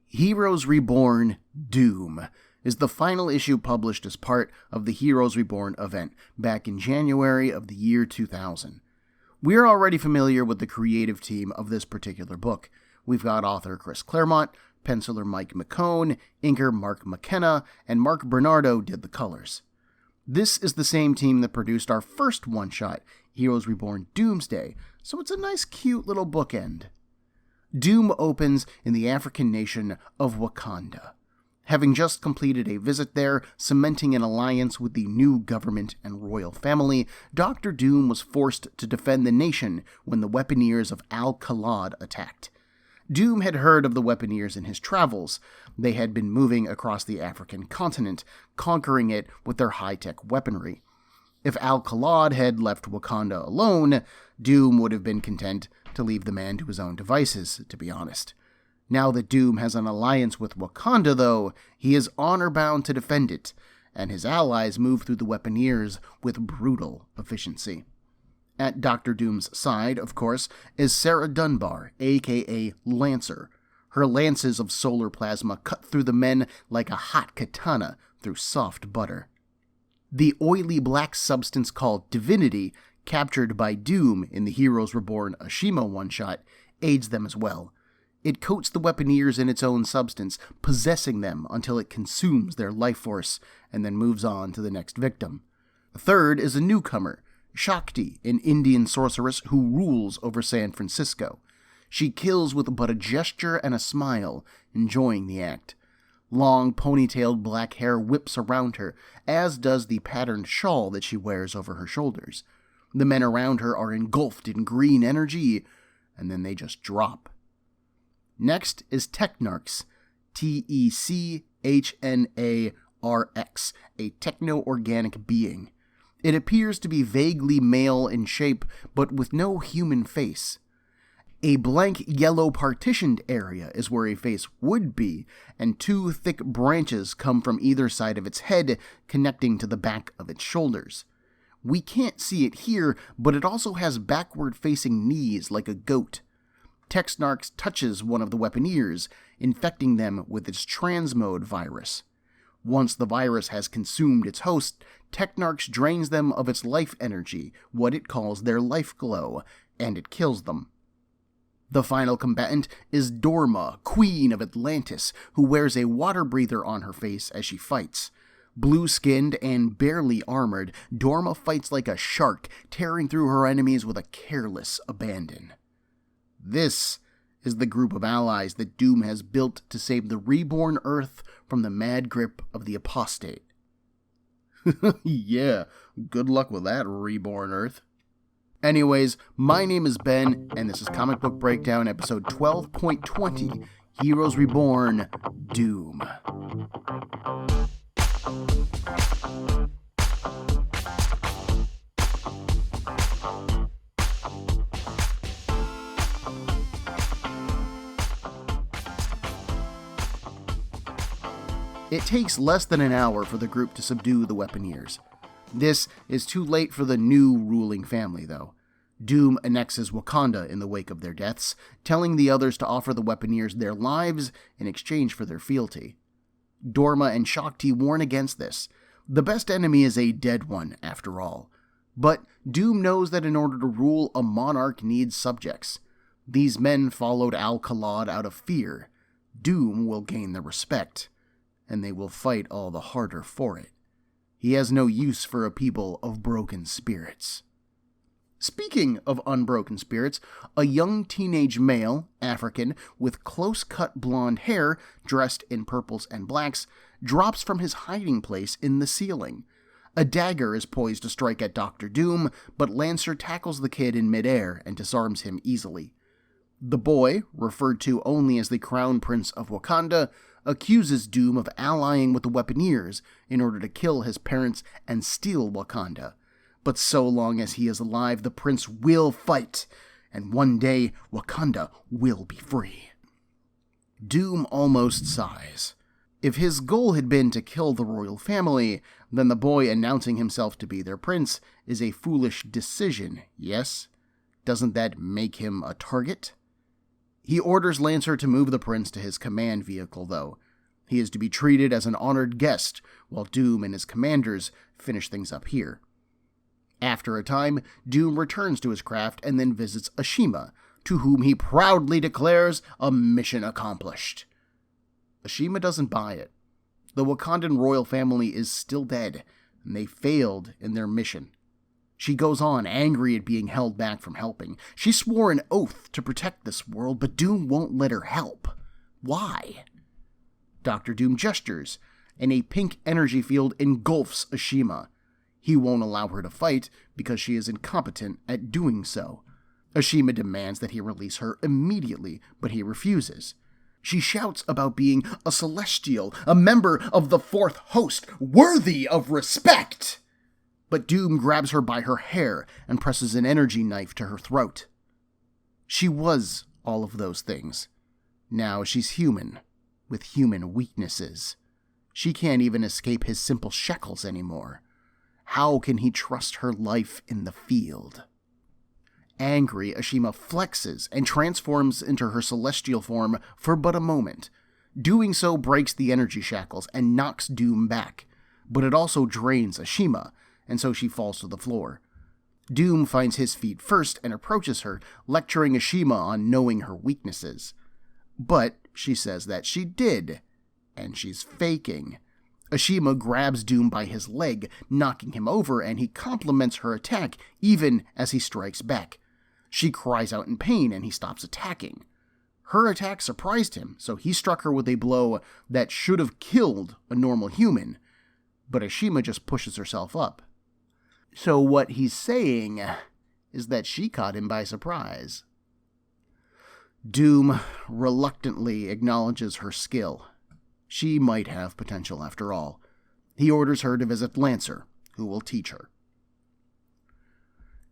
Heroes Reborn Doom is the final issue published as part of the Heroes Reborn event back in January of the year 2000. We're already familiar with the creative team of this particular book. We've got author Chris Claremont, penciler Mike McKone, inker Mark McKenna, and Mark Bernardo did the colors. This is the same team that produced our first one-shot, Heroes Reborn Doomsday, so it's a nice cute little bookend. Doom opens in the African nation of Wakanda. Having just completed a visit there, cementing an alliance with the new government and royal family, Dr. Doom was forced to defend the nation when the Weaponeers of Al-Khalad attacked. Doom had heard of the Weaponeers in his travels. They had been moving across the African continent, conquering it with their high-tech weaponry. If Al-Khalad had left Wakanda alone, Doom would have been content to leave the man to his own devices, to be honest. Now that Doom has an alliance with Wakanda, though, he is honor-bound to defend it, and his allies move through the Weaponeers with brutal efficiency. At Dr. Doom's side, of course, is Sarah Dunbar, aka Lancer. Her lances of solar plasma cut through the men like a hot katana through soft butter. The oily black substance called Divinity, captured by Doom in the Heroes Reborn Ashima one-shot, aids them as well. It coats the Weaponeers in its own substance, possessing them until it consumes their life force, and then moves on to the next victim. Third is a newcomer, Shakti, an Indian sorceress who rules over San Francisco. She kills with but a gesture and a smile, enjoying the act. Long, ponytailed black hair whips around her, as does the patterned shawl that she wears over her shoulders. The men around her are engulfed in green energy, and then they just drop. Next is Technarx, Technarx, a techno-organic being. It appears to be vaguely male in shape, but with no human face. A blank yellow partitioned area is where a face would be, and two thick branches come from either side of its head, connecting to the back of its shoulders. We can't see it here, but it also has backward-facing knees like a goat. Technarx touches one of the Weaponeers, infecting them with its transmode virus. Once the virus has consumed its host, Technarx drains them of its life energy, what it calls their life glow, and it kills them. The final combatant is Dorma, Queen of Atlantis, who wears a water breather on her face as she fights. Blue-skinned and barely armored, Dorma fights like a shark, tearing through her enemies with a careless abandon. This is the group of allies that Doom has built to save the reborn Earth from the mad grip of the Apostate. Yeah, good luck with that, reborn Earth. Anyways, my name is Ben, and this is Comic Book Breakdown, episode 12.20, Heroes Reborn, Doom. It takes less than an hour for the group to subdue the Weaponeers. This is too late for the new ruling family, though. Doom annexes Wakanda in the wake of their deaths, telling the others to offer the Weaponeers their lives in exchange for their fealty. Dorma and Shakti warn against this. The best enemy is a dead one, after all. But Doom knows that in order to rule, a monarch needs subjects. These men followed Al-Khalad out of fear. Doom will gain their respect, and they will fight all the harder for it. He has no use for a people of broken spirits. Speaking of unbroken spirits, a young teenage male, African, with close-cut blonde hair, dressed in purples and blacks, drops from his hiding place in the ceiling. A dagger is poised to strike at Dr. Doom, but Lancer tackles the kid in midair and disarms him easily. The boy, referred to only as the Crown Prince of Wakanda, accuses Doom of allying with the Weaponeers in order to kill his parents and steal Wakanda. But so long as he is alive, the prince will fight, and one day Wakanda will be free. Doom almost sighs. If his goal had been to kill the royal family, then the boy announcing himself to be their prince is a foolish decision, yes? Doesn't that make him a target? He orders Lancer to move the prince to his command vehicle, though. He is to be treated as an honored guest, while Doom and his commanders finish things up here. After a time, Doom returns to his craft and then visits Ashima, to whom he proudly declares a mission accomplished. Ashima doesn't buy it. The Wakandan royal family is still dead, and they failed in their mission. She goes on, angry at being held back from helping. She swore an oath to protect this world, but Doom won't let her help. Why? Dr. Doom gestures, and a pink energy field engulfs Ashima. He won't allow her to fight because she is incompetent at doing so. Ashima demands that he release her immediately, but he refuses. She shouts about being a celestial, a member of the fourth host, worthy of respect. But Doom grabs her by her hair and presses an energy knife to her throat. She was all of those things. Now she's human, with human weaknesses. She can't even escape his simple shekels anymore. How can he trust her life in the field? Angry, Ashima flexes and transforms into her celestial form for but a moment. Doing so breaks the energy shackles and knocks Doom back, but it also drains Ashima, and so she falls to the floor. Doom finds his feet first and approaches her, lecturing Ashima on knowing her weaknesses. But she says that she did, and she's faking. Ashima grabs Doom by his leg, knocking him over, and he compliments her attack even as he strikes back. She cries out in pain, and he stops attacking. Her attack surprised him, so he struck her with a blow that should have killed a normal human, but Ashima just pushes herself up. So what he's saying is that she caught him by surprise. Doom reluctantly acknowledges her skill. She might have potential after all. He orders her to visit Lancer, who will teach her.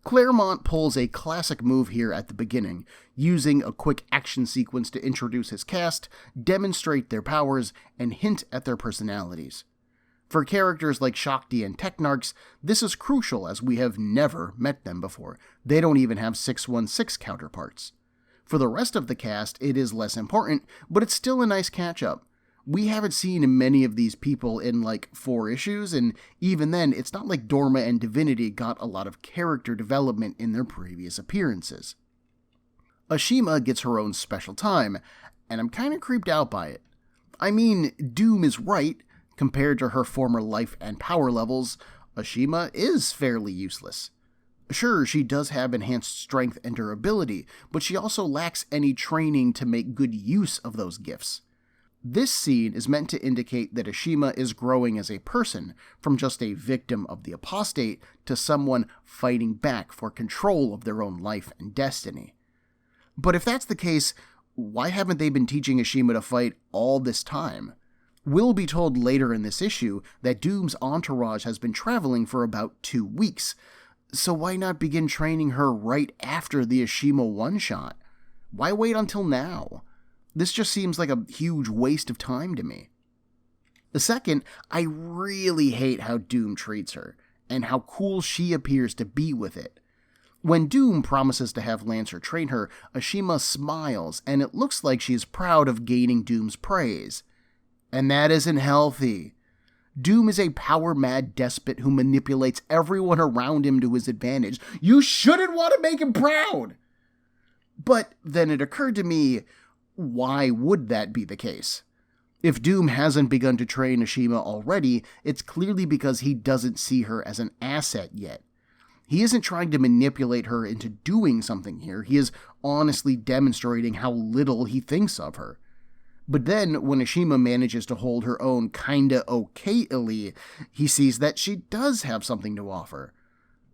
Claremont pulls a classic move here at the beginning, using a quick action sequence to introduce his cast, demonstrate their powers, and hint at their personalities. For characters like Shakti and Technarchs, this is crucial as we have never met them before. They don't even have 616 counterparts. For the rest of the cast, it is less important, but it's still a nice catch-up. We haven't seen many of these people in like 4 issues, and even then, it's not like Dorma and Divinity got a lot of character development in their previous appearances. Ashima gets her own special time, and I'm kinda creeped out by it. I mean, Doom is right. Compared to her former life and power levels, Ashima is fairly useless. Sure, she does have enhanced strength and durability, but she also lacks any training to make good use of those gifts. This scene is meant to indicate that Ashima is growing as a person, from just a victim of the Apostate to someone fighting back for control of their own life and destiny. But if that's the case, why haven't they been teaching Ashima to fight all this time? We'll be told later in this issue that Doom's entourage has been traveling for about 2 weeks, so why not begin training her right after the Ashima one-shot? Why wait until now? This just seems like a huge waste of time to me. The second, I really hate how Doom treats her, and how cool she appears to be with it. When Doom promises to have Lancer train her, Ashima smiles, and it looks like she is proud of gaining Doom's praise. And that isn't healthy. Doom is a power-mad despot who manipulates everyone around him to his advantage. You shouldn't want to make him proud! But then it occurred to me, why would that be the case? If Doom hasn't begun to train Ashima already, it's clearly because he doesn't see her as an asset yet. He isn't trying to manipulate her into doing something here. He is honestly demonstrating how little he thinks of her. But then, when Ashima manages to hold her own kinda okay-ily, he sees that she does have something to offer.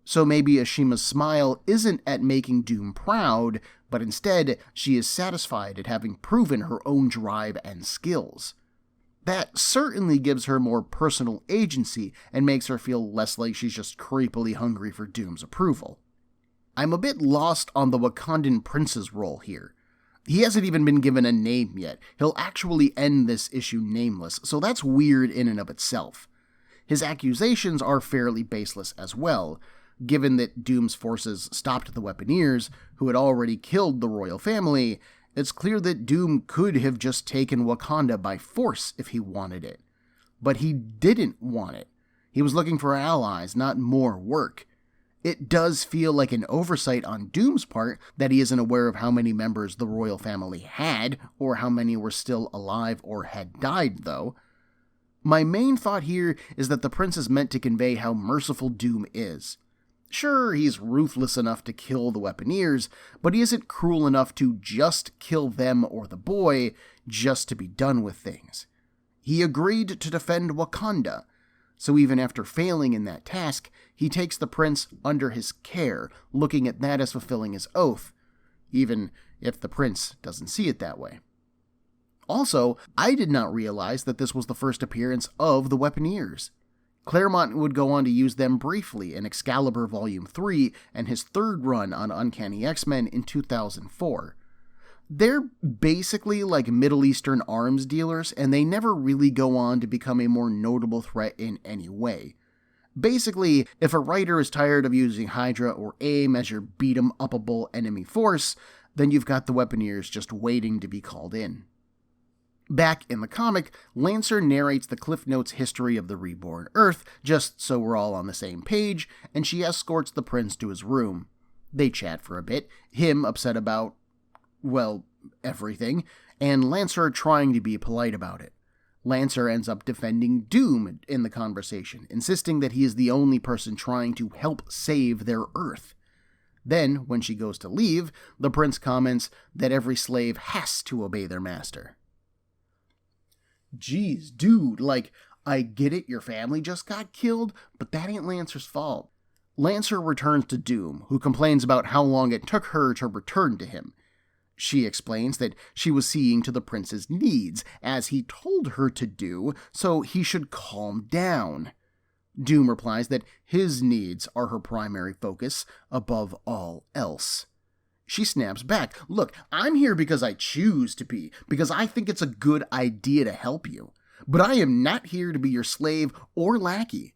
So maybe Ashima's smile isn't at making Doom proud, but instead, she is satisfied at having proven her own drive and skills. That certainly gives her more personal agency and makes her feel less like she's just creepily hungry for Doom's approval. I'm a bit lost on the Wakandan prince's role here. He hasn't even been given a name yet. He'll actually end this issue nameless, so that's weird in and of itself. His accusations are fairly baseless as well, given that Doom's forces stopped the Weaponeers, who had already killed the royal family, It's clear that Doom could have just taken Wakanda by force if he wanted it. But he didn't want it. He was looking for allies, not more work. It does feel like an oversight on Doom's part that he isn't aware of how many members the royal family had, or how many were still alive or had died, though. My main thought here is that the prince is meant to convey how merciful Doom is. Sure, he's ruthless enough to kill the Weaponeers, but he isn't cruel enough to just kill them or the boy just to be done with things. He agreed to defend Wakanda, so even after failing in that task, he takes the prince under his care, looking at that as fulfilling his oath, even if the prince doesn't see it that way. Also, I did not realize that this was the first appearance of the Weaponeers. Claremont would go on to use them briefly in Excalibur Volume 3 and his third run on Uncanny X-Men in 2004. They're basically like Middle Eastern arms dealers, and they never really go on to become a more notable threat in any way. Basically, if a writer is tired of using Hydra or AIM as your beat-em-upable enemy force, then you've got the Weaponeers just waiting to be called in. Back in the comic, Lancer narrates the Cliff Notes history of the reborn Earth, just so we're all on the same page, and she escorts the prince to his room. They chat for a bit, him upset about, well, everything, and Lancer trying to be polite about it. Lancer ends up defending Doom in the conversation, insisting that he is the only person trying to help save their Earth. Then, when she goes to leave, the prince comments that every slave has to obey their master. Jeez, dude, I get it, your family just got killed, but that ain't Lancer's fault. Lancer returns to Doom, who complains about how long it took her to return to him. She explains that she was seeing to the prince's needs, as he told her to do, so he should calm down. Doom replies that his needs are her primary focus, above all else. She snaps back, look, I'm here because I choose to be, because I think it's a good idea to help you. But I am not here to be your slave or lackey.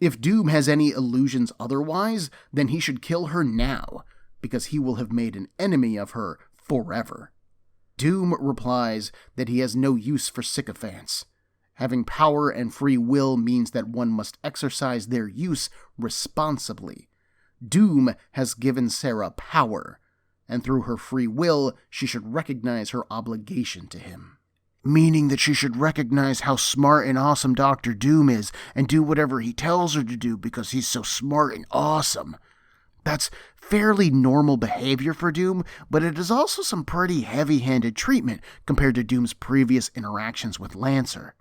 If Doom has any illusions otherwise, then he should kill her now, because he will have made an enemy of her forever. Doom replies that he has no use for sycophants. Having power and free will means that one must exercise their use responsibly. Doom has given Sarah power, and through her free will, she should recognize her obligation to him. Meaning that she should recognize how smart and awesome Dr. Doom is, and do whatever he tells her to do because he's so smart and awesome. That's fairly normal behavior for Doom, but it is also some pretty heavy-handed treatment compared to Doom's previous interactions with Lancer.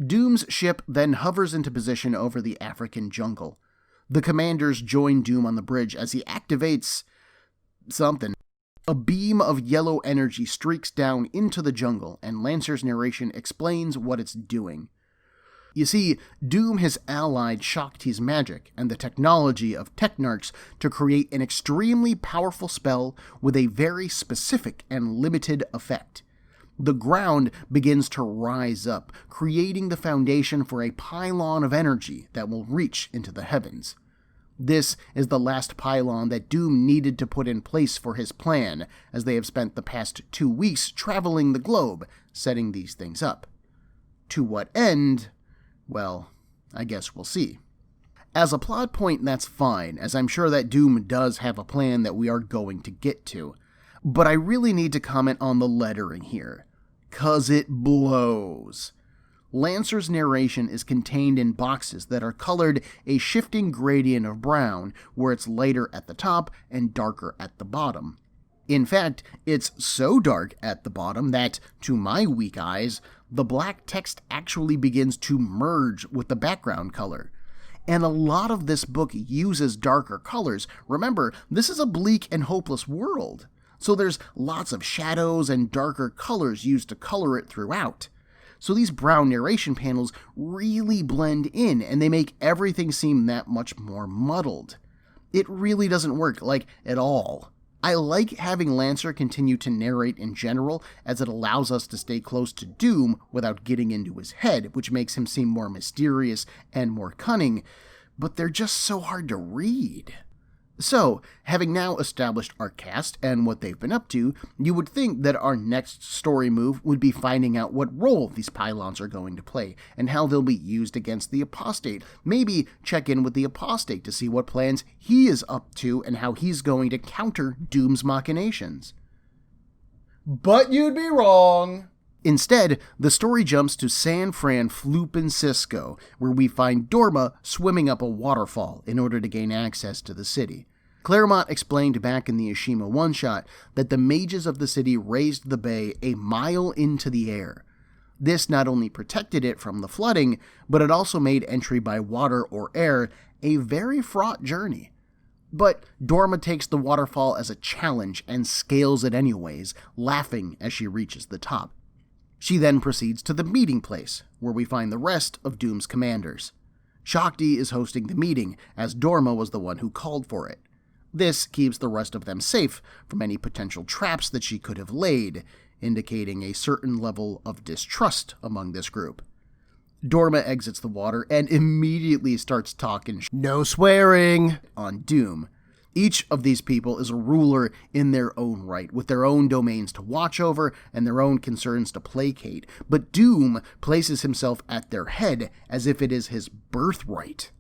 Doom's ship then hovers into position over the African jungle. The commanders join Doom on the bridge as he activates something. A beam of yellow energy streaks down into the jungle, and Lancer's narration explains what it's doing. You see, Doom has allied Shakti's magic and the technology of Technarchs to create an extremely powerful spell with a very specific and limited effect. The ground begins to rise up, creating the foundation for a pylon of energy that will reach into the heavens. This is the last pylon that Doom needed to put in place for his plan, as they have spent the past 2 weeks traveling the globe, setting these things up. To what end? Well, I guess we'll see. As a plot point, that's fine, as I'm sure that Doom does have a plan that we are going to get to. But I really need to comment on the lettering here, 'cause it blows. Lancer's narration is contained in boxes that are colored a shifting gradient of brown, where it's lighter at the top and darker at the bottom. In fact, it's so dark at the bottom that, to my weak eyes, the black text actually begins to merge with the background color. And a lot of this book uses darker colors. Remember, this is a bleak and hopeless world, so there's lots of shadows and darker colors used to color it throughout. So these brown narration panels really blend in, and they make everything seem that much more muddled. It really doesn't work, at all. I like having Lancer continue to narrate in general, as it allows us to stay close to Doom without getting into his head, which makes him seem more mysterious and more cunning, but they're just so hard to read. So, having now established our cast and what they've been up to, you would think that our next story move would be finding out what role these pylons are going to play, and how they'll be used against the Apostate. Maybe check in with the Apostate to see what plans he is up to and how he's going to counter Doom's machinations. But you'd be wrong! Instead, the story jumps to San Francisco, where we find Dorma swimming up a waterfall in order to gain access to the city. Claremont explained back in the Ishima one-shot that the mages of the city raised the bay a mile into the air. This not only protected it from the flooding, but it also made entry by water or air a very fraught journey. But Dorma takes the waterfall as a challenge and scales it anyways, laughing as she reaches the top. She then proceeds to the meeting place, where we find the rest of Doom's commanders. Shakti is hosting the meeting, as Dorma was the one who called for it. This keeps the rest of them safe from any potential traps that she could have laid, indicating a certain level of distrust among this group. Dorma exits the water and immediately starts talking no swearing on Doom. Each of these people is a ruler in their own right, with their own domains to watch over and their own concerns to placate, but Doom places himself at their head as if it is his birthright.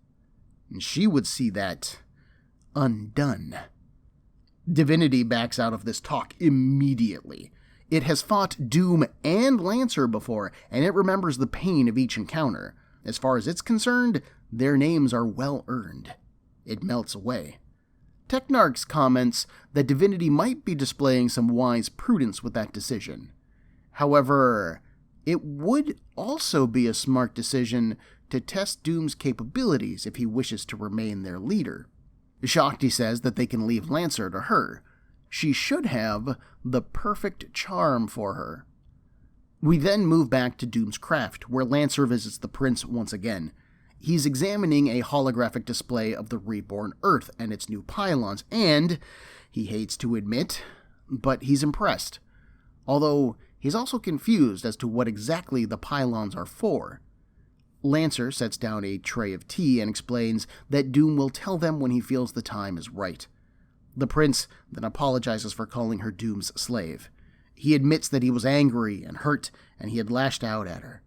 And she would see that undone. Divinity backs out of this talk immediately. It has fought Doom and Lancer before, and it remembers the pain of each encounter. As far as it's concerned, their names are well earned. It melts away. Technarchs comments that Divinity might be displaying some wise prudence with that decision. However, it would also be a smart decision to test Doom's capabilities if he wishes to remain their leader. Shakti says that they can leave Lancer to her. She should have the perfect charm for her. We then move back to Doom's craft, where Lancer visits the prince once again. He's examining a holographic display of the reborn Earth and its new pylons, and, he hates to admit, but he's impressed. Although, he's also confused as to what exactly the pylons are for. Lancer sets down a tray of tea and explains that Doom will tell them when he feels the time is right. The prince then apologizes for calling her Doom's slave. He admits that he was angry and hurt, and he had lashed out at her.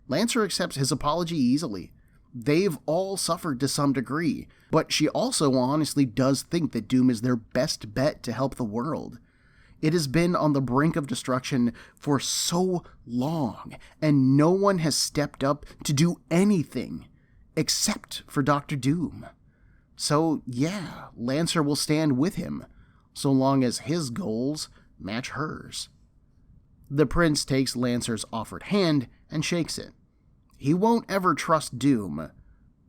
Lancer accepts his apology easily. They've all suffered to some degree, but she also honestly does think that Doom is their best bet to help the world. It has been on the brink of destruction for so long, and no one has stepped up to do anything, except for Dr. Doom. So yeah, Lancer will stand with him, so long as his goals match hers. The prince takes Lancer's offered hand and shakes it. He won't ever trust Doom,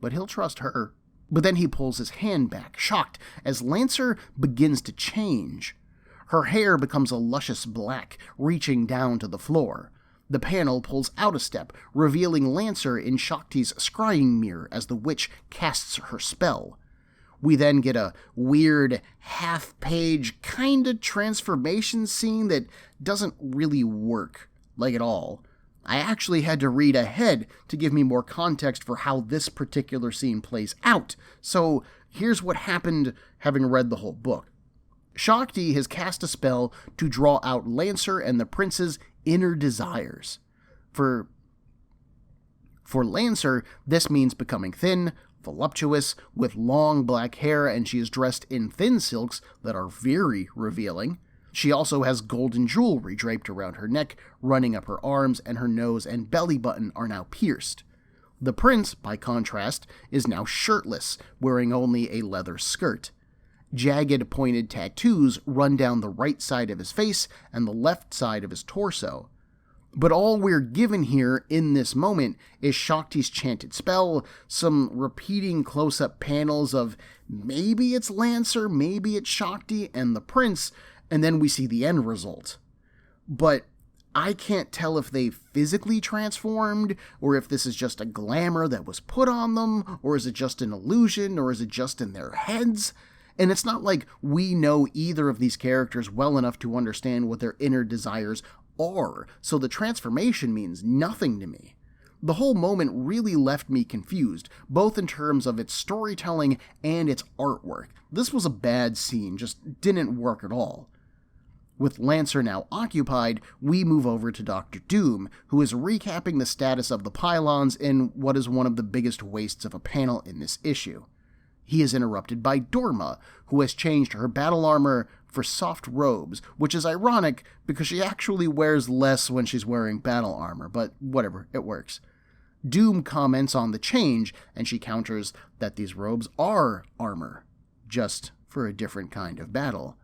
but he'll trust her. But then he pulls his hand back, shocked, as Lancer begins to change. Her hair becomes a luscious black, reaching down to the floor. The panel pulls out a step, revealing Lancer in Shakti's scrying mirror as the witch casts her spell. We then get a weird, half-page kind of transformation scene that doesn't really work, like at all. I actually had to read ahead to give me more context for how this particular scene plays out, so here's what happened having read the whole book. Shakti has cast a spell to draw out Lancer and the prince's inner desires. For Lancer, this means becoming thin, voluptuous, with long black hair, and she is dressed in thin silks that are very revealing. She also has golden jewelry draped around her neck, running up her arms, and her nose and belly button are now pierced. The prince, by contrast, is now shirtless, wearing only a leather skirt. Jagged, pointed tattoos run down the right side of his face and the left side of his torso. But all we're given here in this moment is Shakti's chanted spell, some repeating close-up panels of maybe it's Lancer, maybe it's Shakti and the prince, and then we see the end result. But I can't tell if they physically transformed, or if this is just a glamour that was put on them, or is it just an illusion, or is it just in their heads? And it's not like we know either of these characters well enough to understand what their inner desires are, so the transformation means nothing to me. The whole moment really left me confused, both in terms of its storytelling and its artwork. This was a bad scene, just didn't work at all. With Lancer now occupied, we move over to Dr. Doom, who is recapping the status of the pylons in what is one of the biggest wastes of a panel in this issue. He is interrupted by Dorma, who has changed her battle armor for soft robes, which is ironic because she actually wears less when she's wearing battle armor, but whatever, it works. Doom comments on the change, and she counters that these robes are armor, just for a different kind of battle.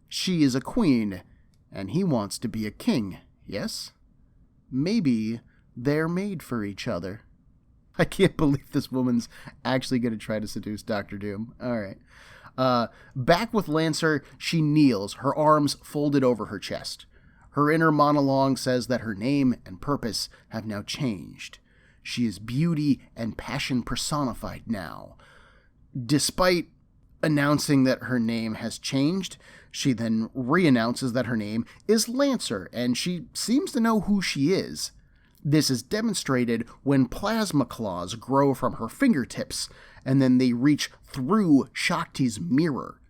She is a queen, and he wants to be a king, yes? Maybe they're made for each other. I can't believe this woman's actually going to try to seduce Dr. Doom. All right. Back with Lancer, she kneels, her arms folded over her chest. Her inner monologue says that her name and purpose have now changed. She is beauty and passion personified now. Despite announcing that her name has changed, she then re-announces that her name is Lancer, and she seems to know who she is. This is demonstrated when plasma claws grow from her fingertips, and then they reach through Shakti's mirror.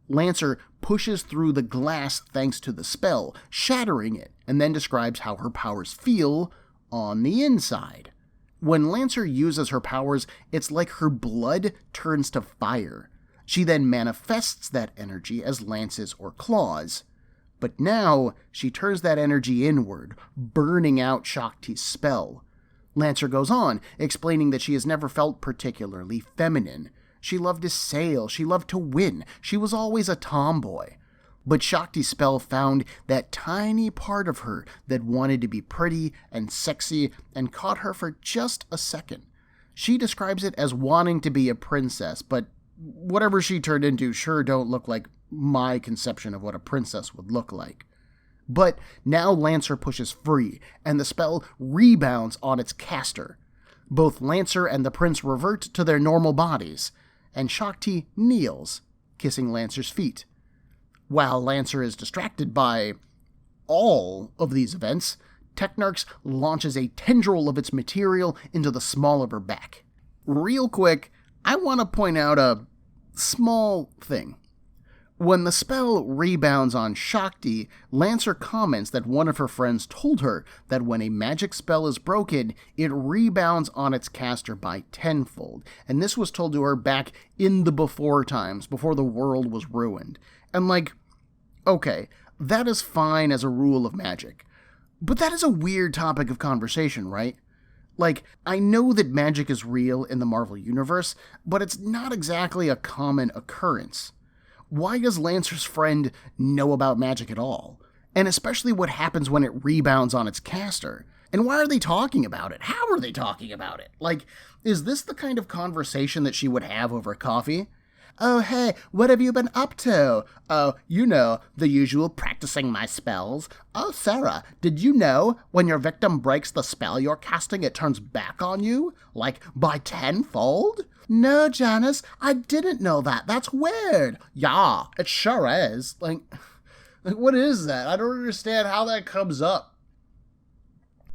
Lancer pushes through the glass thanks to the spell, shattering it, and then describes how her powers feel on the inside. When Lancer uses her powers, it's like her blood turns to fire. She then manifests that energy as lances or claws. But now, she turns that energy inward, burning out Shakti's spell. Lancer goes on, explaining that she has never felt particularly feminine. She loved to sail, she loved to win, she was always a tomboy. But Shakti's spell found that tiny part of her that wanted to be pretty and sexy and caught her for just a second. She describes it as wanting to be a princess, but whatever she turned into sure don't look like my conception of what a princess would look like. But now Lancer pushes free, and the spell rebounds on its caster. Both Lancer and the prince revert to their normal bodies, and Shakti kneels, kissing Lancer's feet. While Lancer is distracted by all of these events, Technarchs launches a tendril of its material into the small of her back. Real quick, I want to point out a small thing. When the spell rebounds on Shakti, Lancer comments that one of her friends told her that when a magic spell is broken, it rebounds on its caster by tenfold, and this was told to her back in the before times, before the world was ruined. And okay, that is fine as a rule of magic, but that is a weird topic of conversation, right? I know that magic is real in the Marvel Universe, but it's not exactly a common occurrence. Why does Lancer's friend know about magic at all? And especially what happens when it rebounds on its caster? And why are they talking about it? How are they talking about it? Is this the kind of conversation that she would have over coffee? Oh, hey, what have you been up to? Oh, the usual practicing my spells. Oh, Sarah, did you know when your victim breaks the spell you're casting, it turns back on you? By tenfold? No, Janice, I didn't know that. That's weird. Yeah, it sure is. What is that? I don't understand how that comes up.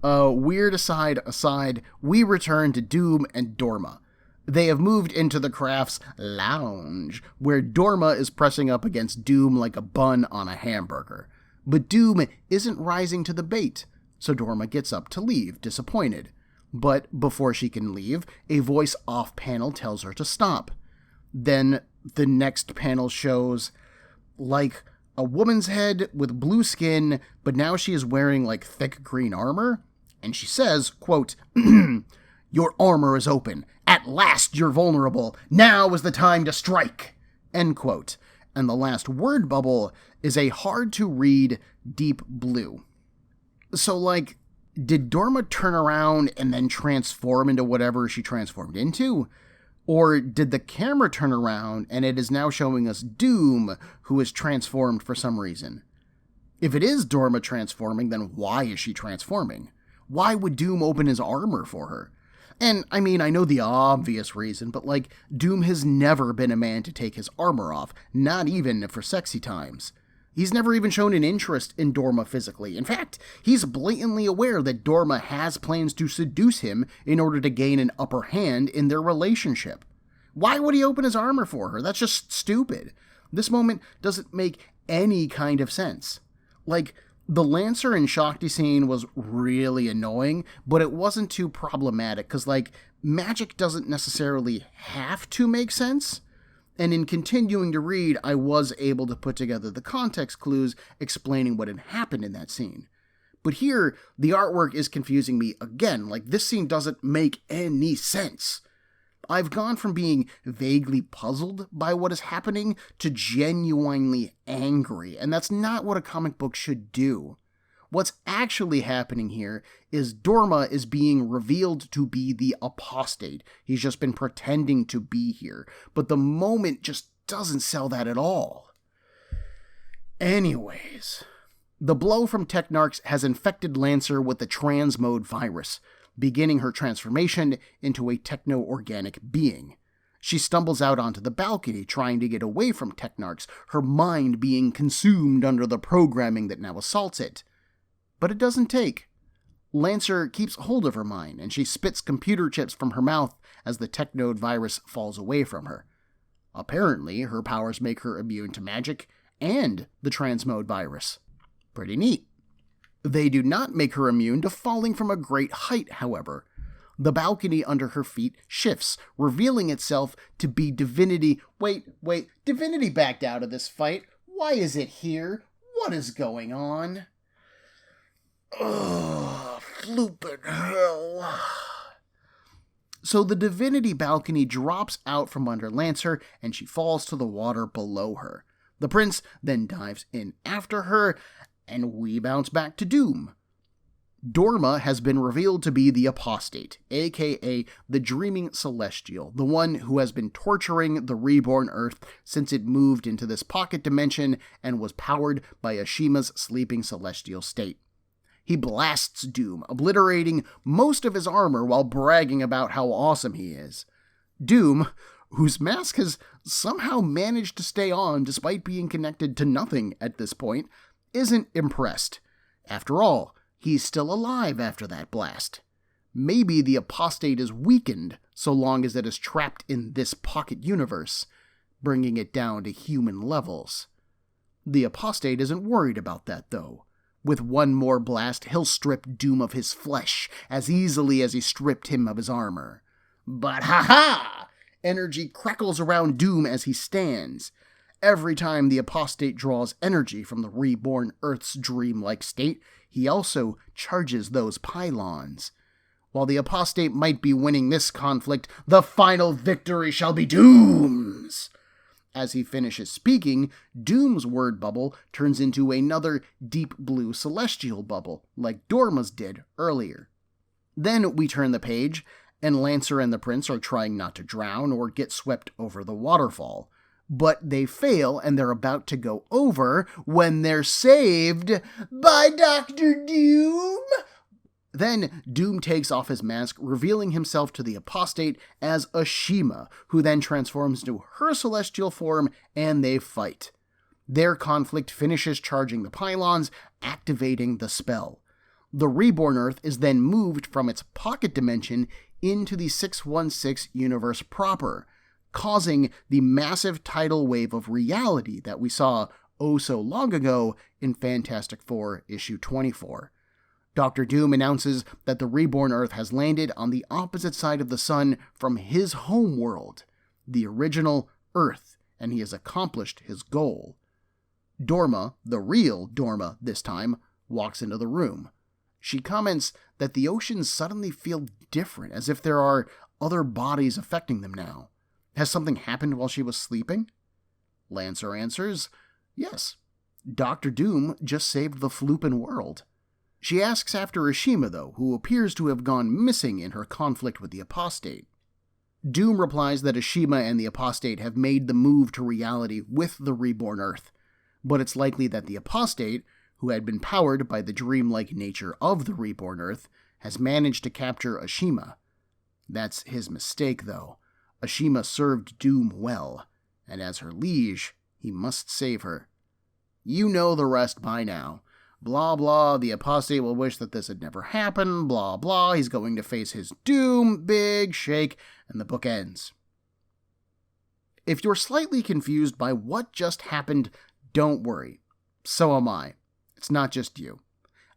Weird aside, we return to Doom and Dorma. They have moved into the craft's lounge, where Dorma is pressing up against Doom like a bun on a hamburger. But Doom isn't rising to the bait, so Dorma gets up to leave, disappointed. But before she can leave, a voice off-panel tells her to stop. Then the next panel shows, a woman's head with blue skin, but now she is wearing, thick green armor. And she says, quote, "Your armor is open. At last you're vulnerable. Now is the time to strike." End quote. And the last word bubble is a hard-to-read deep blue. So, did Dorma turn around and then transform into whatever she transformed into? Or did the camera turn around and it is now showing us Doom, who is transformed for some reason? If it is Dorma transforming, then why is she transforming? Why would Doom open his armor for her? And, I know the obvious reason, but, Doom has never been a man to take his armor off, not even for sexy times. He's never even shown an interest in Dorma physically. In fact, he's blatantly aware that Dorma has plans to seduce him in order to gain an upper hand in their relationship. Why would he open his armor for her? That's just stupid. This moment doesn't make any kind of sense. Like, the Lancer and Shakti scene was really annoying, but it wasn't too problematic, because, like, magic doesn't necessarily have to make sense. And in continuing to read, I was able to put together the context clues explaining what had happened in that scene. But here, the artwork is confusing me again. Like, this scene doesn't make any sense. I've gone from being vaguely puzzled by what is happening to genuinely angry, and that's not what a comic book should do. What's actually happening here is Dorma is being revealed to be the Apostate. He's just been pretending to be here, but the moment just doesn't sell that at all. Anyways, the blow from Technarchs has infected Lancer with the transmode virus, beginning her transformation into a techno-organic being. She stumbles out onto the balcony, trying to get away from Technarchs, her mind being consumed under the programming that now assaults it. But it doesn't take. Lancer keeps hold of her mind, and she spits computer chips from her mouth as the Technode virus falls away from her. Apparently, her powers make her immune to magic and the transmode virus. Pretty neat. They do not make her immune to falling from a great height, however. The balcony under her feet shifts, revealing itself to be Divinity. Wait, Divinity backed out of this fight. Why is it here? What is going on? Ugh, floopin' hell. So the Divinity balcony drops out from under Lancer, and she falls to the water below her. The prince then dives in after her, and we bounce back to Doom. Dorma has been revealed to be the Apostate, aka the Dreaming Celestial, the one who has been torturing the reborn Earth since it moved into this pocket dimension and was powered by Ashima's sleeping celestial state. He blasts Doom, obliterating most of his armor while bragging about how awesome he is. Doom, whose mask has somehow managed to stay on despite being connected to nothing at this point, isn't impressed. After all, he's still alive after that blast. Maybe the Apostate is weakened so long as it is trapped in this pocket universe, bringing it down to human levels. The Apostate isn't worried about that, though. With one more blast, he'll strip Doom of his flesh as easily as he stripped him of his armor. But ha-ha! Energy crackles around Doom as he stands. Every time the Apostate draws energy from the reborn Earth's dreamlike state, he also charges those pylons. While the Apostate might be winning this conflict, the final victory shall be Doom's! As he finishes speaking, Doom's word bubble turns into another deep blue celestial bubble, like Dorma's did earlier. Then we turn the page, and Lancer and the prince are trying not to drown or get swept over the waterfall. But they fail, and they're about to go over when they're saved by Dr. Doom. Then Doom takes off his mask, revealing himself to the Apostate as Ashima, who then transforms into her celestial form, and they fight. Their conflict finishes charging the pylons, activating the spell. The reborn Earth is then moved from its pocket dimension into the 616 universe proper, causing the massive tidal wave of reality that we saw oh so long ago in Fantastic Four issue 24. Dr. Doom announces that the reborn Earth has landed on the opposite side of the sun from his home world, the original Earth, and he has accomplished his goal. Dorma, the real Dorma this time, walks into the room. She comments that the oceans suddenly feel different, as if there are other bodies affecting them now. Has something happened while she was sleeping? Lancer answers, yes. Dr. Doom just saved the floopin' world. She asks after Ashima, though, who appears to have gone missing in her conflict with the Apostate. Doom replies that Ashima and the Apostate have made the move to reality with the reborn Earth, but it's likely that the Apostate, who had been powered by the dreamlike nature of the reborn Earth, has managed to capture Ashima. That's his mistake, though. Ashima served Doom well, and as her liege, he must save her. You know the rest by now. Blah blah, the Apostate will wish that this had never happened, blah blah, he's going to face his doom, big shake, and the book ends. If you're slightly confused by what just happened, don't worry. So am I. It's not just you.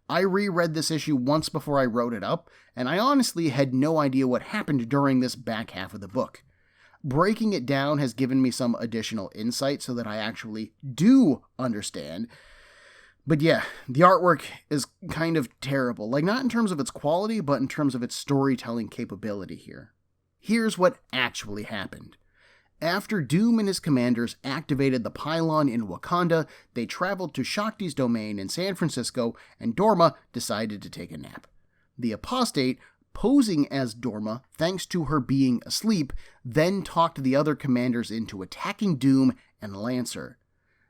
I reread this issue once before I wrote it up, and I honestly had no idea what happened during this back half of the book. Breaking it down has given me some additional insight so that I actually do understand. But yeah, the artwork is kind of terrible. Like, not in terms of its quality, but in terms of its storytelling capability here. Here's what actually happened. After Doom and his commanders activated the pylon in Wakanda, they traveled to Shakti's domain in San Francisco, and Dorma decided to take a nap. The Apostate, posing as Dorma thanks to her being asleep, then talked the other commanders into attacking Doom and Lancer.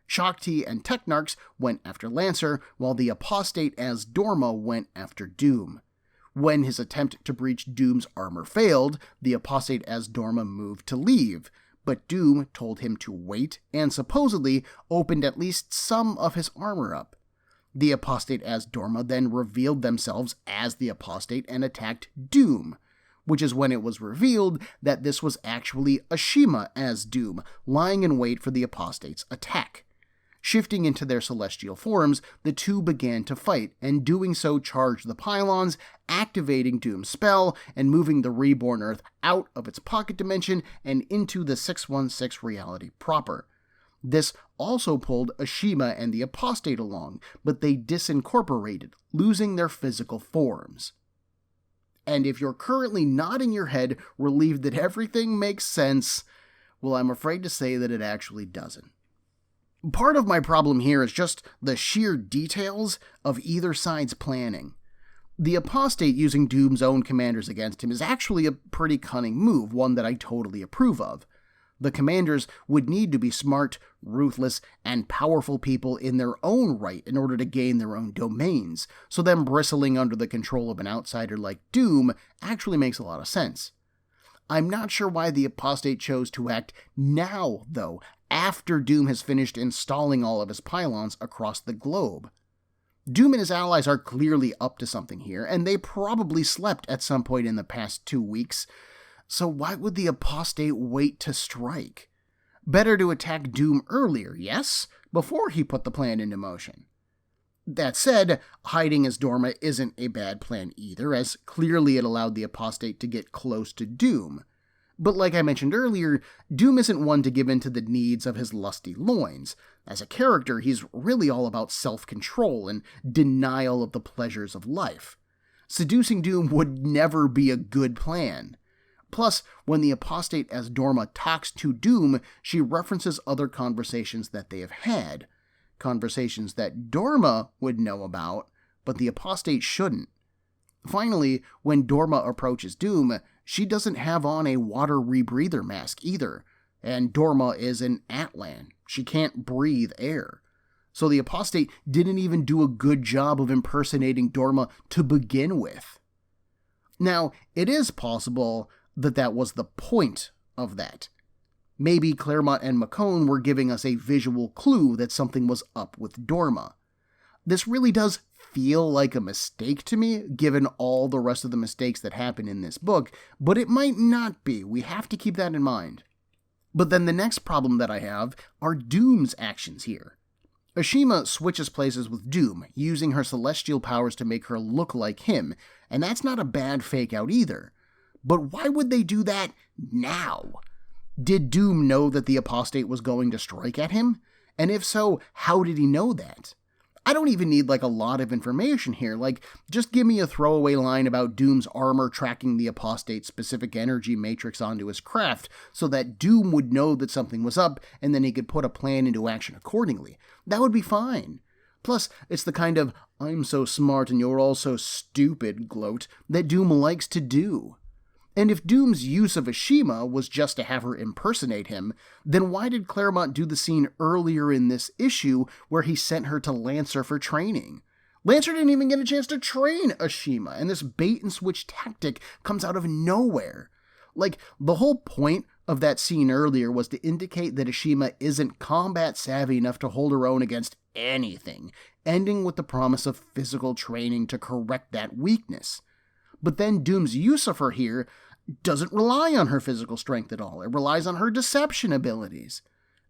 Shakti and Technarchs went after Lancer, while the Apostate as Dorma went after Doom. When his attempt to breach Doom's armor failed, the Apostate as Dorma moved to leave, but Doom told him to wait and supposedly opened at least some of his armor up. The Apostate as Dorma then revealed themselves as the Apostate and attacked Doom, which is when it was revealed that this was actually Ashima as Doom, lying in wait for the Apostate's attack. Shifting into their celestial forms, the two began to fight, and doing so charged the pylons, activating Doom's spell and moving the reborn Earth out of its pocket dimension and into the 616 reality proper. This also pulled Ashima and the Apostate along, but they disincorporated, losing their physical forms. And if you're currently nodding your head, relieved that everything makes sense, well, I'm afraid to say that it actually doesn't. Part of my problem here is just the sheer details of either side's planning. The Apostate using Doom's own commanders against him is actually a pretty cunning move, one that I totally approve of. The commanders would need to be smart, ruthless, and powerful people in their own right in order to gain their own domains, so them bristling under the control of an outsider like Doom actually makes a lot of sense. I'm not sure why the Apostate chose to act now, though, after Doom has finished installing all of his pylons across the globe. Doom and his allies are clearly up to something here, and they probably slept at some point in the past 2 weeks, so why would the Apostate wait to strike? Better to attack Doom earlier, yes? Before he put the plan into motion. That said, hiding as Dorma isn't a bad plan either, as clearly it allowed the Apostate to get close to Doom. But like I mentioned earlier, Doom isn't one to give in to the needs of his lusty loins. As a character, he's really all about self-control and denial of the pleasures of life. Seducing Doom would never be a good plan. Plus, when the Apostate as Dorma talks to Doom, she references other conversations that they have had. Conversations that Dorma would know about, but the Apostate shouldn't. Finally, when Dorma approaches Doom, she doesn't have on a water rebreather mask either, and Dorma is an Atlan. She can't breathe air. So the Apostate didn't even do a good job of impersonating Dorma to begin with. Now, it is possible that was the point of that. Maybe Claremont and McKone were giving us a visual clue that something was up with Dorma. This really does feel like a mistake to me, given all the rest of the mistakes that happen in this book, but it might not be. We have to keep that in mind. But then the next problem that I have are Doom's actions here. Ashima switches places with Doom, using her celestial powers to make her look like him, and that's not a bad fake out either. But why would they do that now? Did Doom know that the Apostate was going to strike at him? And if so, how did he know that? I don't even need a lot of information here, just give me a throwaway line about Doom's armor tracking the Apostate's specific energy matrix onto his craft, so that Doom would know that something was up, and then he could put a plan into action accordingly. That would be fine. Plus, it's the kind of, I'm so smart and you're all so stupid gloat that Doom likes to do. And if Doom's use of Ashima was just to have her impersonate him, then why did Claremont do the scene earlier in this issue where he sent her to Lancer for training? Lancer didn't even get a chance to train Ashima, and this bait-and-switch tactic comes out of nowhere. The whole point of that scene earlier was to indicate that Ashima isn't combat-savvy enough to hold her own against anything, ending with the promise of physical training to correct that weakness. But then Doom's use of her here doesn't rely on her physical strength at all. It relies on her deception abilities.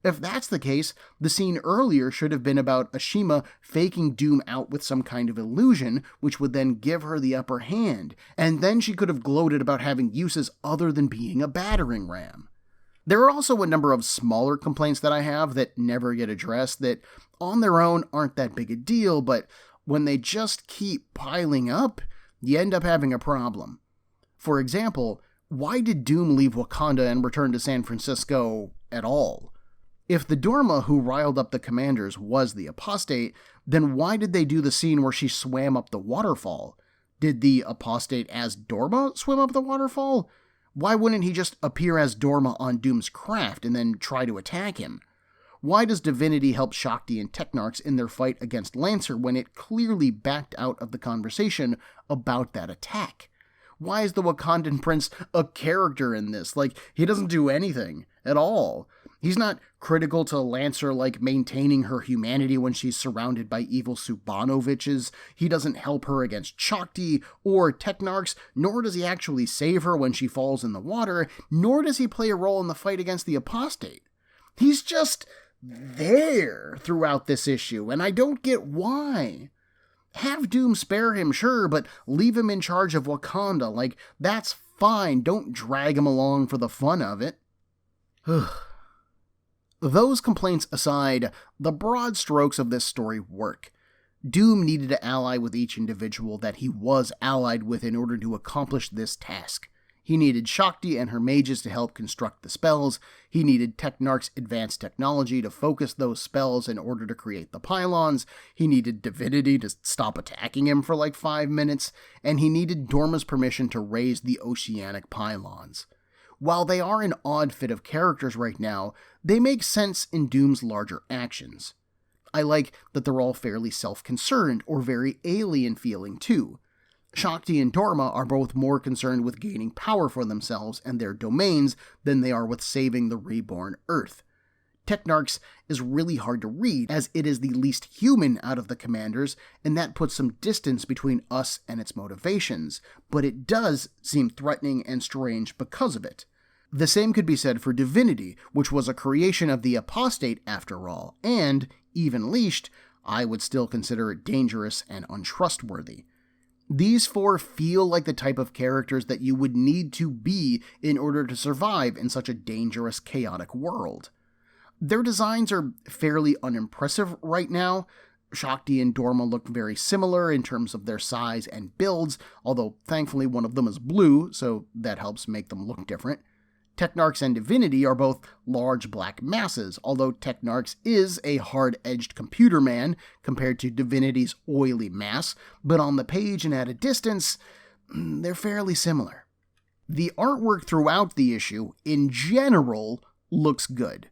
If that's the case, the scene earlier should have been about Ashima faking Doom out with some kind of illusion, which would then give her the upper hand, and then she could have gloated about having uses other than being a battering ram. There are also a number of smaller complaints that I have that never get addressed that on their own aren't that big a deal, but when they just keep piling up, you end up having a problem. For example, why did Doom leave Wakanda and return to San Francisco at all? If the Dorma who riled up the commanders was the Apostate, then why did they do the scene where she swam up the waterfall? Did the Apostate as Dorma swim up the waterfall? Why wouldn't he just appear as Dorma on Doom's craft and then try to attack him? Why does Divinity help Shakti and Technarchs in their fight against Lancer when it clearly backed out of the conversation about that attack? Why is the Wakandan prince a character in this? He doesn't do anything at all. He's not critical to Lancer, maintaining her humanity when she's surrounded by evil Subanoviches. He doesn't help her against Shakti or Technarchs, nor does he actually save her when she falls in the water, nor does he play a role in the fight against the Apostate. He's just there throughout this issue, and I don't get why. Have Doom spare him, sure, but leave him in charge of Wakanda. That's fine. Don't drag him along for the fun of it. Those complaints aside, the broad strokes of this story work. Doom needed to ally with each individual that he was allied with in order to accomplish this task. He needed Shakti and her mages to help construct the spells. He needed Technarch's advanced technology to focus those spells in order to create the pylons. He needed Divinity to stop attacking him for 5 minutes. And he needed Dorma's permission to raise the oceanic pylons. While they are an odd fit of characters right now, they make sense in Doom's larger actions. I like that they're all fairly self-concerned or very alien-feeling too. Shakti and Dorma are both more concerned with gaining power for themselves and their domains than they are with saving the reborn Earth. Technarchs is really hard to read, as it is the least human out of the commanders, and that puts some distance between us and its motivations, but it does seem threatening and strange because of it. The same could be said for Divinity, which was a creation of the Apostate after all, and, even leashed, I would still consider it dangerous and untrustworthy. These four feel like the type of characters that you would need to be in order to survive in such a dangerous, chaotic world. Their designs are fairly unimpressive right now. Shakti and Dorma look very similar in terms of their size and builds, although thankfully one of them is blue, so that helps make them look different. Technarchs and Divinity are both large black masses, although Technarchs is a hard-edged computer man compared to Divinity's oily mass, but on the page and at a distance, they're fairly similar. The artwork throughout the issue, in general, looks good.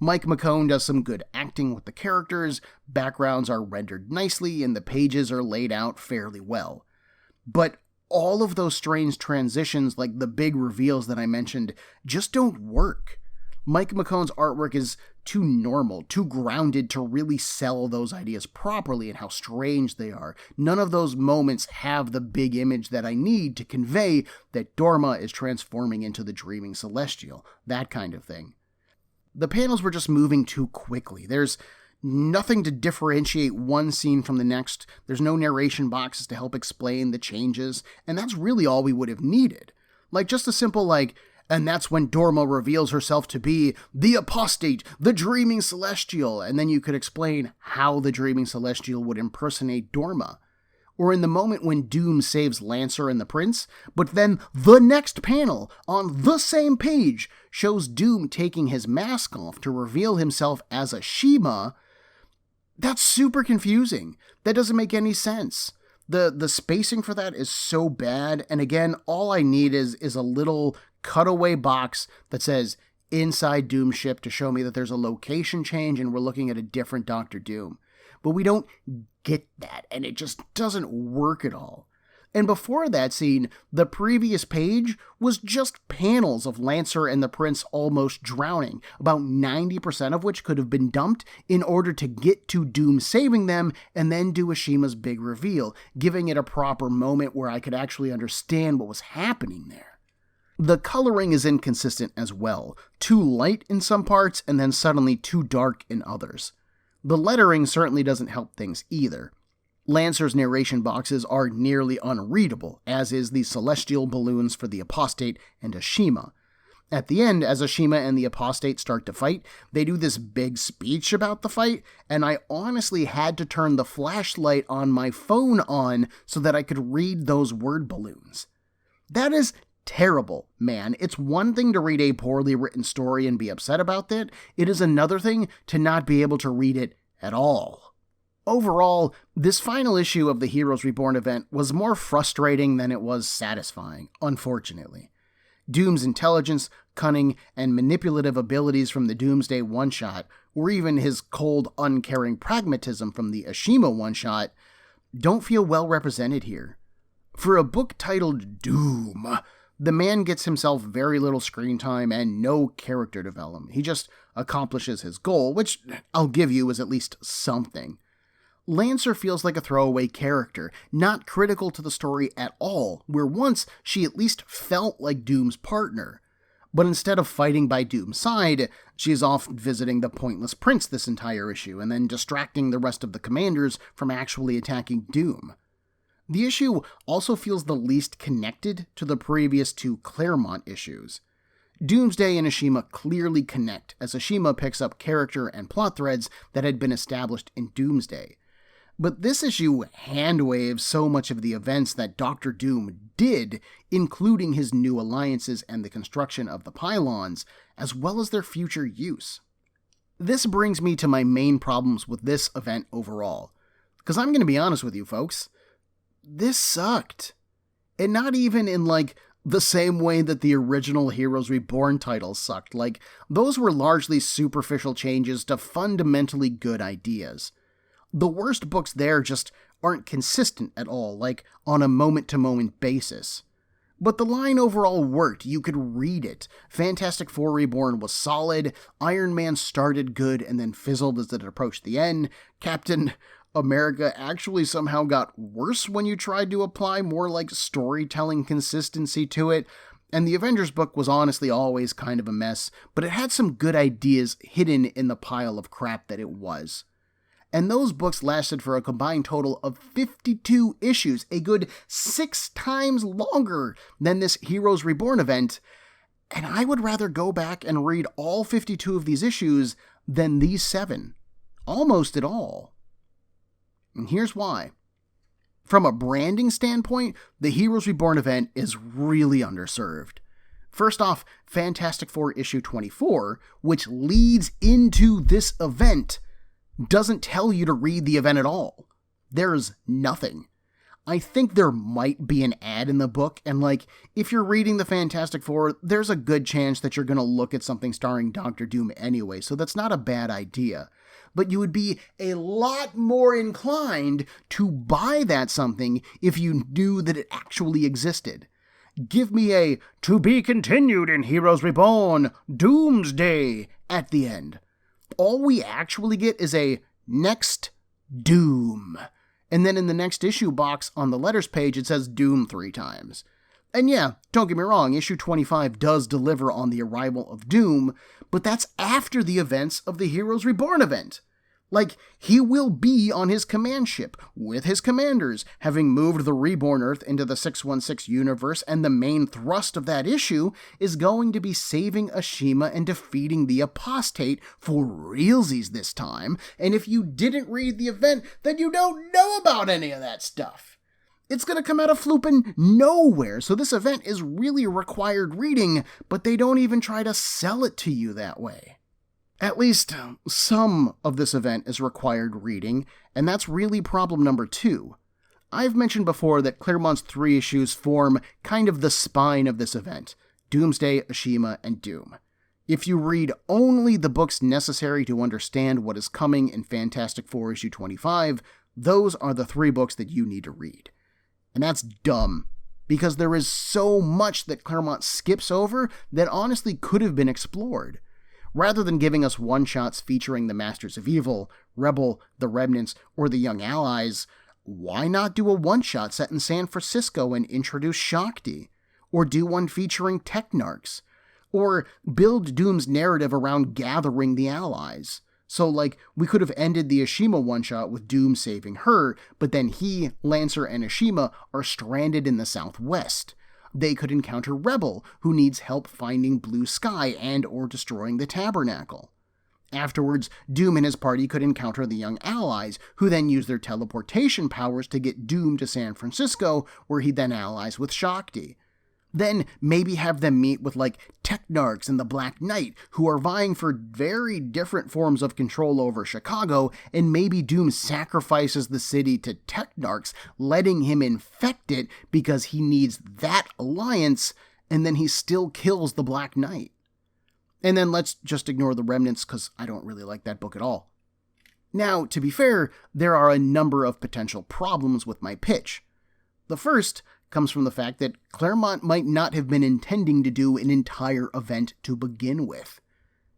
Mike McKone does some good acting with the characters, backgrounds are rendered nicely, and the pages are laid out fairly well. But all of those strange transitions, like the big reveals that I mentioned, just don't work. Mike McKone's artwork is too normal, too grounded to really sell those ideas properly and how strange they are. None of those moments have the big image that I need to convey that Dorma is transforming into the Dreaming Celestial, that kind of thing. The panels were just moving too quickly. There's nothing to differentiate one scene from the next. There's no narration boxes to help explain the changes, and that's really all we would have needed. Just a simple and that's when Dorma reveals herself to be the Apostate, the Dreaming Celestial, and then you could explain how the Dreaming Celestial would impersonate Dorma. Or in the moment when Doom saves Lancer and the Prince, but then the next panel on the same page shows Doom taking his mask off to reveal himself as Ashima. That's super confusing. That doesn't make any sense. The spacing for that is so bad, and again, all I need is a little cutaway box that says inside Doom ship to show me that there's a location change and we're looking at a different Dr. Doom. But we don't get that, and it just doesn't work at all. And before that scene, the previous page was just panels of Lancer and the Prince almost drowning, about 90% of which could have been dumped in order to get to Doom saving them and then do Ashima's big reveal, giving it a proper moment where I could actually understand what was happening there. The coloring is inconsistent as well, too light in some parts and then suddenly too dark in others. The lettering certainly doesn't help things either. Lancer's narration boxes are nearly unreadable, as is the celestial balloons for the Apostate and Ashima. At the end, as Ashima and the Apostate start to fight, they do this big speech about the fight, and I honestly had to turn the flashlight on my phone on so that I could read those word balloons. That is terrible, man. It's one thing to read a poorly written story and be upset about that. It is another thing to not be able to read it at all. Overall, this final issue of the Heroes Reborn event was more frustrating than it was satisfying, unfortunately. Doom's intelligence, cunning, and manipulative abilities from the Doomsday one-shot, or even his cold, uncaring pragmatism from the Ashima one-shot, don't feel well represented here. For a book titled Doom, the man gets himself very little screen time and no character development. He just accomplishes his goal, which I'll give you is at least something. Lancer feels like a throwaway character, not critical to the story at all, where once she at least felt like Doom's partner. But instead of fighting by Doom's side, she's off visiting the pointless prince this entire issue, and then distracting the rest of the commanders from actually attacking Doom. The issue also feels the least connected to the previous two Claremont issues. Doomsday and Ashima clearly connect, as Ashima picks up character and plot threads that had been established in Doomsday. But this issue handwaves so much of the events that Dr. Doom did, including his new alliances and the construction of the pylons, as well as their future use. This brings me to my main problems with this event overall. Because I'm going to be honest with you folks, this sucked. And not even in the same way that the original Heroes Reborn titles sucked. Those were largely superficial changes to fundamentally good ideas. The worst books there just aren't consistent at all, on a moment-to-moment basis. But the line overall worked. You could read it. Fantastic Four Reborn was solid. Iron Man started good and then fizzled as it approached the end. Captain America actually somehow got worse when you tried to apply more storytelling consistency to it. And the Avengers book was honestly always kind of a mess, but it had some good ideas hidden in the pile of crap that it was. And those books lasted for a combined total of 52 issues, a good 6 times longer than this Heroes Reborn event, and I would rather go back and read all 52 of these issues than these 7. Almost at all. And here's why. From a branding standpoint, the Heroes Reborn event is really underserved. First off, Fantastic Four issue 24, which leads into this event, doesn't tell you to read the event at all. There's nothing. I think there might be an ad in the book, and if you're reading the Fantastic Four, there's a good chance that you're going to look at something starring Dr. Doom anyway, so that's not a bad idea. But you would be a lot more inclined to buy that something if you knew that it actually existed. Give me a "to be continued in Heroes Reborn, Doomsday" at the end. All we actually get is a "next Doom." And then in the next issue box on the letters page, it says Doom 3 times. And yeah, don't get me wrong, issue 25 does deliver on the arrival of Doom, but that's after the events of the Heroes Reborn event. He will be on his command ship, with his commanders, having moved the Reborn Earth into the 616 universe, and the main thrust of that issue is going to be saving Ashima and defeating the Apostate for realsies this time, and if you didn't read the event, then you don't know about any of that stuff. It's going to come out of flooping nowhere, so this event is really required reading, but they don't even try to sell it to you that way. At least some of this event is required reading, and that's really problem number 2. I've mentioned before that Claremont's 3 issues form kind of the spine of this event: Doomsday, Ashima, and Doom. If you read only the books necessary to understand what is coming in Fantastic Four issue 25, those are the 3 books that you need to read. And that's dumb, because there is so much that Claremont skips over that honestly could have been explored. Rather than giving us one-shots featuring the Masters of Evil, Rebel, the Remnants, or the Young Allies, why not do a one-shot set in San Francisco and introduce Shakti? Or do one featuring Technarchs? Or build Doom's narrative around gathering the Allies? So, we could have ended the Ashima one-shot with Doom saving her, but then he, Lancer, and Ashima are stranded in the Southwest. They could encounter Rebel, who needs help finding Blue Sky and or destroying the Tabernacle. Afterwards, Doom and his party could encounter the Young Allies, who then use their teleportation powers to get Doom to San Francisco, where he then allies with Shakti. Then maybe have them meet with Technarchs and the Black Knight, who are vying for very different forms of control over Chicago, and maybe Doom sacrifices the city to Technarchs, letting him infect it because he needs that alliance, and then he still kills the Black Knight. And then let's just ignore the Remnants, because I don't really like that book at all. Now, to be fair, there are a number of potential problems with my pitch. The first comes from the fact that Claremont might not have been intending to do an entire event to begin with.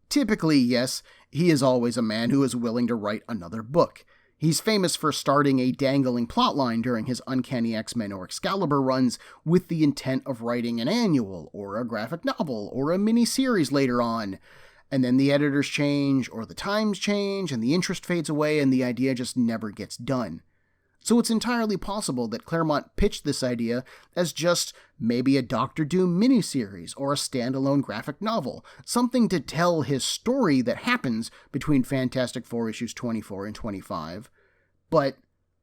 Typically, yes, he is always a man who is willing to write another book. He's famous for starting a dangling plotline during his Uncanny X-Men or Excalibur runs with the intent of writing an annual, or a graphic novel, or a mini-series later on. And then the editors change, or the times change, and the interest fades away, and the idea just never gets done. So it's entirely possible that Claremont pitched this idea as just maybe a Doctor Doom miniseries or a standalone graphic novel, something to tell his story that happens between Fantastic Four issues 24 and 25. But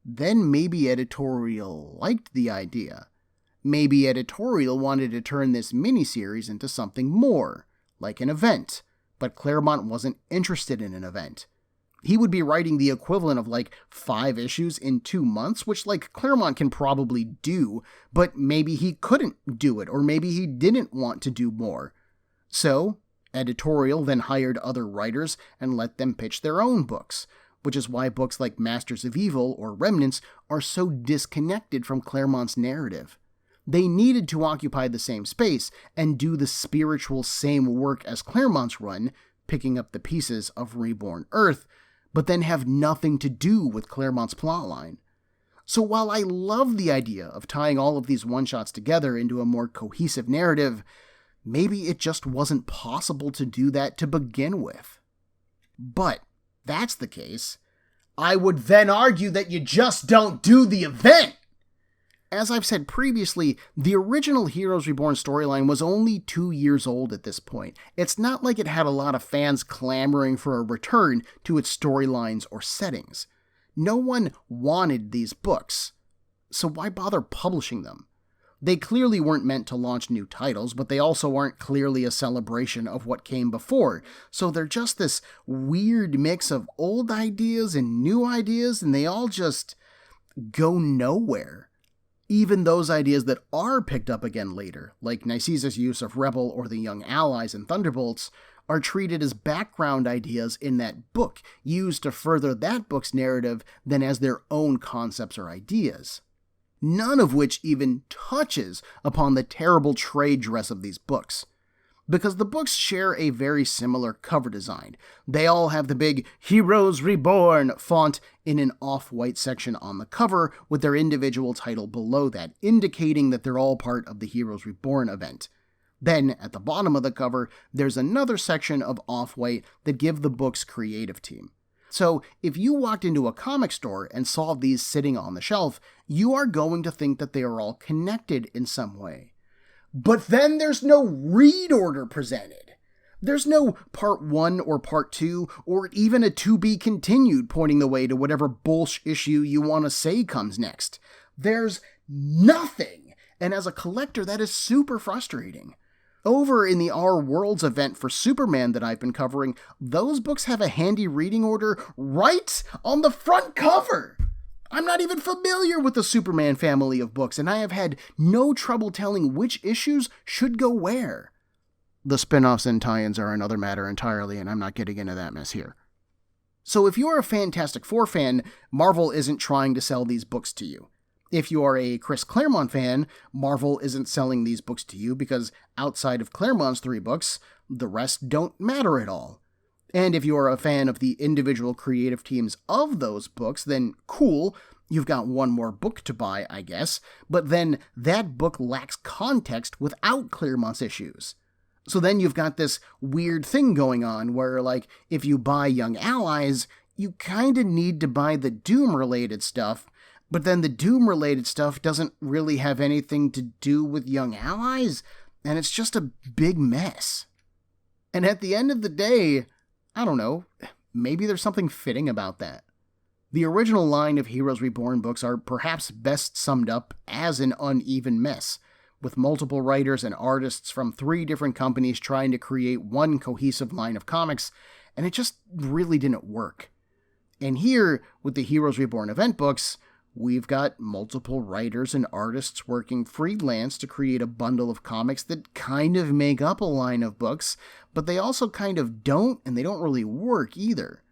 then maybe editorial liked the idea. Maybe editorial wanted to turn this miniseries into something more, like an event, but Claremont wasn't interested in an event. He would be writing the equivalent of 5 issues in 2 months, which Claremont can probably do, but maybe he couldn't do it, or maybe he didn't want to do more. So, editorial then hired other writers and let them pitch their own books, which is why books like Masters of Evil or Remnants are so disconnected from Claremont's narrative. They needed to occupy the same space and do the spiritual same work as Claremont's run, picking up the pieces of Reborn Earth, but then have nothing to do with Claremont's plotline. So while I love the idea of tying all of these one-shots together into a more cohesive narrative, maybe it just wasn't possible to do that to begin with. But if that's the case, I would then argue that you just don't do the event! As I've said previously, the original Heroes Reborn storyline was only 2 years old at this point. It's not like it had a lot of fans clamoring for a return to its storylines or settings. No one wanted these books, so why bother publishing them? They clearly weren't meant to launch new titles, but they also aren't clearly a celebration of what came before, so they're just this weird mix of old ideas and new ideas, and they all just go nowhere. Even those ideas that are picked up again later, like Nycea's use of Rebel or the Young Allies and Thunderbolts, are treated as background ideas in that book, used to further that book's narrative than as their own concepts or ideas. None of which even touches upon the terrible trade dress of these books. Because the books share a very similar cover design. They all have the big Heroes Reborn font in an off-white section on the cover with their individual title below that, indicating that they're all part of the Heroes Reborn event. Then, at the bottom of the cover, there's another section of off-white that give the book's creative team. So, if you walked into a comic store and saw these sitting on the shelf, you are going to think that they are all connected in some way. But then there's no read order presented. There's no part 1 or part 2, or even a to be continued pointing the way to whatever bullshit issue you want to say comes next. There's nothing, and as a collector that is super frustrating. Over in the Our Worlds event for Superman that I've been covering, those books have a handy reading order right on the front cover. I'm not even familiar with the Superman family of books, and I have had no trouble telling which issues should go where. The spin-offs and tie-ins are another matter entirely, and I'm not getting into that mess here. So if you're a Fantastic Four fan, Marvel isn't trying to sell these books to you. If you are a Chris Claremont fan, Marvel isn't selling these books to you because outside of Claremont's 3 books, the rest don't matter at all. And if you are a fan of the individual creative teams of those books, then cool, you've got one more book to buy, I guess, but then that book lacks context without Claremont's issues. So then you've got this weird thing going on where, like, if you buy Young Allies, you kinda need to buy the Doom-related stuff, but then the Doom-related stuff doesn't really have anything to do with Young Allies, and it's just a big mess. And at the end of the day, I don't know, maybe there's something fitting about that. The original line of Heroes Reborn books are perhaps best summed up as an uneven mess, with multiple writers and artists from 3 different companies trying to create one cohesive line of comics, and it just really didn't work. And here, with the Heroes Reborn event books, we've got multiple writers and artists working freelance to create a bundle of comics that kind of make up a line of books, but they also kind of don't, and they don't really work either.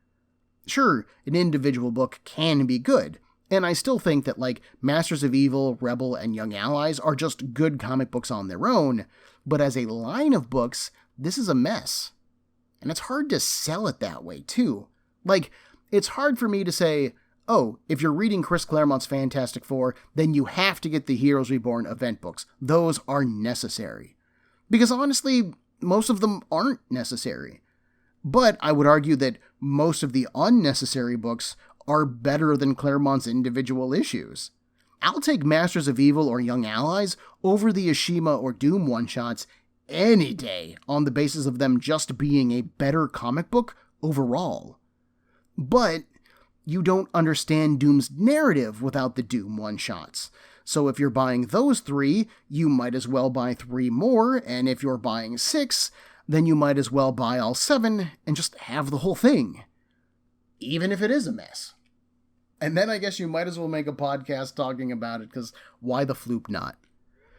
Sure, an individual book can be good, and I still think that, like, Masters of Evil, Rebel, and Young Allies are just good comic books on their own, but as a line of books, this is a mess. And it's hard to sell it that way, too. Like, it's hard for me to say, oh, if you're reading Chris Claremont's Fantastic Four, then you have to get the Heroes Reborn event books. Those are necessary. Because honestly, most of them aren't necessary. But I would argue that most of the unnecessary books are better than Claremont's individual issues. I'll take Masters of Evil or Young Allies over the Ashima or Doom one-shots any day on the basis of them just being a better comic book overall. But you don't understand Doom's narrative without the Doom one-shots. So if you're buying those 3, you might as well buy 3 more, and if you're buying 6, then you might as well buy all 7 and just have the whole thing. Even if it is a mess. And then I guess you might as well make a podcast talking about it, because why the floop not?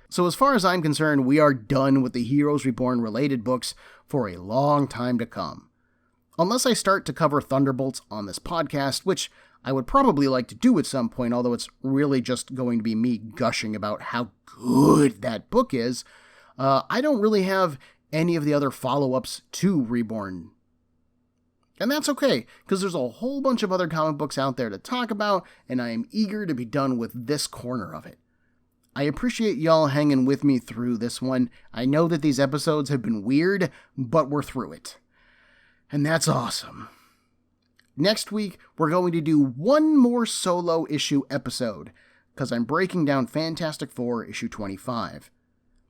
So as far as I'm concerned, we are done with the Heroes Reborn related books for a long time to come. Unless I start to cover Thunderbolts on this podcast, which I would probably like to do at some point, although it's really just going to be me gushing about how good that book is, I don't really have any of the other follow-ups to Reborn. And that's okay, because there's a whole bunch of other comic books out there to talk about, and I am eager to be done with this corner of it. I appreciate y'all hanging with me through this one. I know that these episodes have been weird, but we're through it. And that's awesome. Next week, we're going to do one more solo issue episode, because I'm breaking down Fantastic Four issue 25.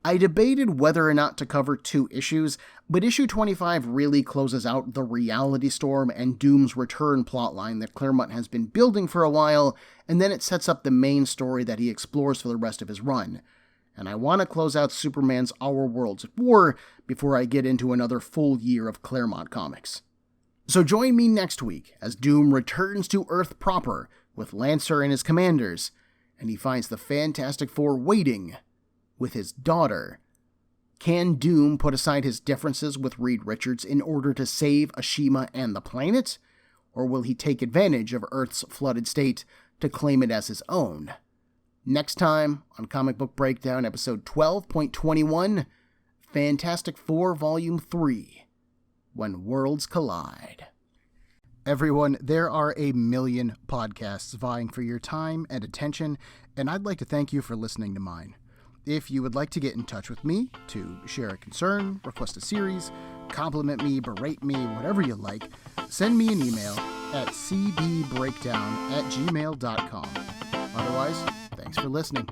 I debated whether or not to cover 2 issues, but issue 25 really closes out the Reality Storm and Doom's Return plotline that Claremont has been building for a while, and then it sets up the main story that he explores for the rest of his run. And I want to close out Superman's Our Worlds at War before I get into another full year of Claremont comics. So join me next week as Doom returns to Earth proper with Lancer and his commanders, and he finds the Fantastic Four waiting with his daughter. Can Doom put aside his differences with Reed Richards in order to save Ashima and the planet? Or will he take advantage of Earth's flooded state to claim it as his own? Next time on Comic Book Breakdown, episode 12.21, Fantastic Four Volume 3, When Worlds Collide. Everyone, there are a million podcasts vying for your time and attention, and I'd like to thank you for listening to mine. If you would like to get in touch with me to share a concern, request a series, compliment me, berate me, whatever you like, send me an email at cbbreakdown@gmail.com. Otherwise, thanks for listening.